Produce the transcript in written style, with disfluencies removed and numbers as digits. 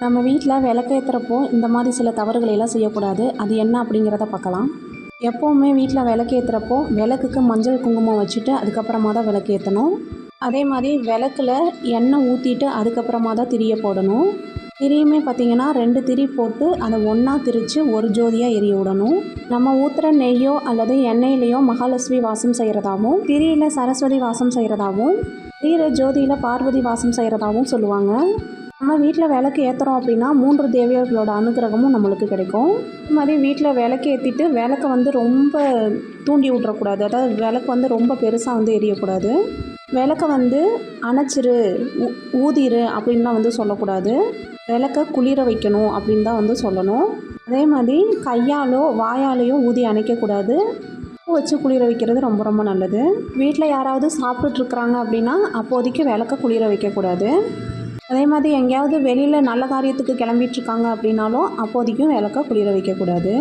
நம்ம வீட்டில் விளக்கேற்றுறப்போ இந்த மாதிரி சில தவறுகளை எல்லாம் செய்யக்கூடாது. அது என்ன அப்படிங்கிறத பார்க்கலாம். எப்போவுமே வீட்டில் விளக்கேற்றுறப்போ விளக்குக்கு மஞ்சள் குங்குமம் வச்சுட்டு அதுக்கப்புறமா தான் விளக்கேற்றணும். அதே மாதிரி விளக்கில் எண்ணெய் ஊற்றிட்டு அதுக்கப்புறமா தான் திரியை போடணும். திரியுமே பார்த்திங்கன்னா 2 திரி போட்டு அதை ஒன்றா திரித்து ஒரு ஜோதியாக எரிய விடணும். நம்ம ஊற்றுற நெய்யோ அல்லது எண்ணெயிலையோ மகாலட்சுமி வாசம் செய்கிறதாகவும், திரியில் சரஸ்வதி வாசம் செய்கிறதாகவும், திரியிற ஜோதியில் பார்வதி வாசம் செய்கிறதாகவும் சொல்லுவாங்க. நம்ம வீட்டில் விளக்கு ஏற்றுறோம் அப்படின்னா 3 தேவியர்களோட அனுகிரகமும் நம்மளுக்கு கிடைக்கும். இது மாதிரி வீட்டில் விளக்கு ஏற்றிட்டு விளக்கை ரொம்ப தூண்டி விட்றக்கூடாது. அதாவது விளக்கு ரொம்ப பெருசாக எரியக்கூடாது. விளக்கை அணைச்சிரு, ஊதிரு அப்படின்லாம் சொல்லக்கூடாது. விளக்கை குளிர வைக்கணும் அப்படின்னு தான் சொல்லணும். அதே மாதிரி கையாலோ வாயாலேயோ ஊதி அணைக்கக்கூடாது. பூ வச்சு குளிர வைக்கிறது ரொம்ப ரொம்ப நல்லது. வீட்டில் யாராவது சாப்பிட்டுட்ருக்குறாங்க அப்படின்னா அப்போதைக்கு விளக்க குளிர வைக்கக்கூடாது. அதே மாதிரி எங்கேயாவது வெளியில் நல்ல காரியத்துக்கு கிளம்பிட்டுருக்காங்க அப்படின்னாலும் அப்போதைக்கும் விளக்க குளிர வைக்கக்கூடாது.